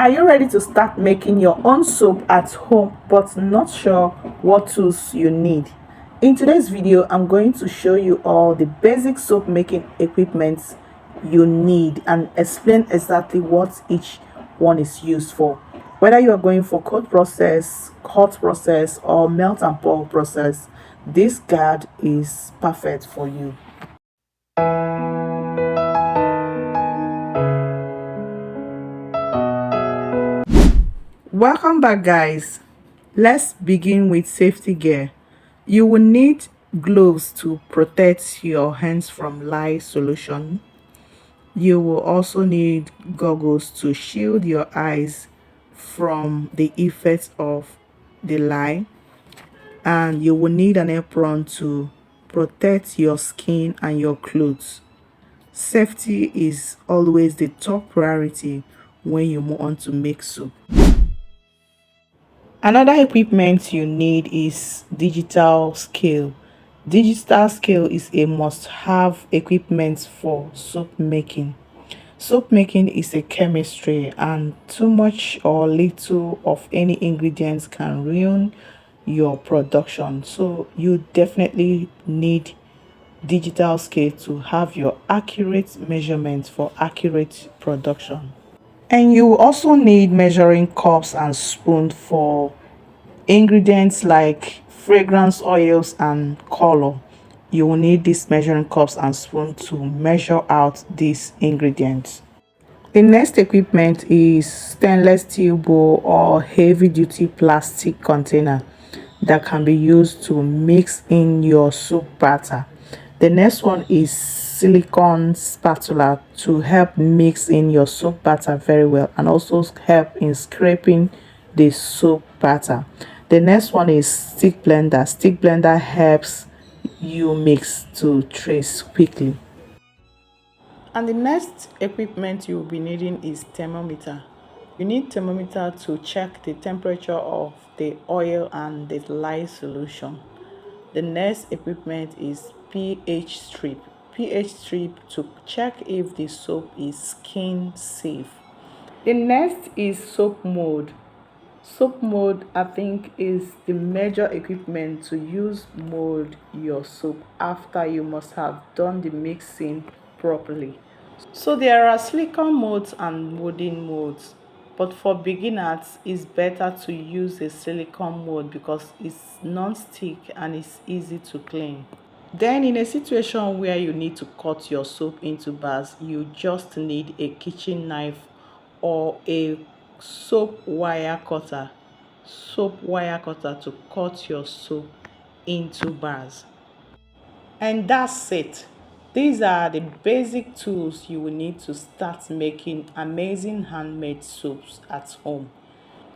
Are you ready to start making your own soap at home but not sure what tools you need? In today's video, I'm going to show you all the basic soap making equipment you need and explain exactly what each one is used for. Whether you are going for cold process, hot process, or melt and pour process, this guide is perfect for you. Welcome back, guys. Let's begin with safety gear. You will need gloves to protect your hands from lye solution. You will also need goggles to shield your eyes from the effects of the lye, and you will need an apron to protect your skin and your clothes. Safety is always the top priority when you want to make soap. Another equipment you need is digital scale. Digital scale is a must-have equipment for soap making. Soap making is a chemistry, and too much or little of any ingredients can ruin your production. So you definitely need digital scale to have your accurate measurements for accurate production. And you also need measuring cups and spoon for ingredients like fragrance oils and color. You will need these measuring cups and spoon to measure out these ingredients. The next equipment is stainless steel bowl or heavy duty plastic container that can be used to mix in your soup batter. The next one is silicone spatula to help mix in your soap batter very well and also help in scraping the soap batter. The next one is stick blender. Stick blender helps you mix to trace quickly. And the next equipment you will be needing is thermometer. You need thermometer to check the temperature of the oil and the lye solution. The next equipment is pH strip. pH strip to check if the soap is skin safe. The next is soap mold. Soap mold, I think, is the major equipment to use mold your soap after you must have done the mixing properly. So there are silicone molds and wooden molds, but for beginners it's better to use a silicone mold because it's non-stick and it's easy to clean. Then in a situation where you need to cut your soap into bars, you just need a kitchen knife or a soap wire cutter to cut your soap into bars. And that's it. These are the basic tools you will need to start making amazing handmade soaps at home.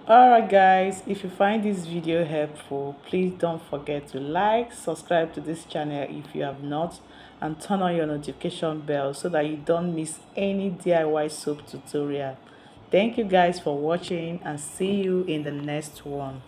Alright guys, if you find this video helpful, please don't forget to like, subscribe to this channel if you have not, and turn on your notification bell so that you don't miss any DIY soap tutorial. Thank you guys for watching and see you in the next one.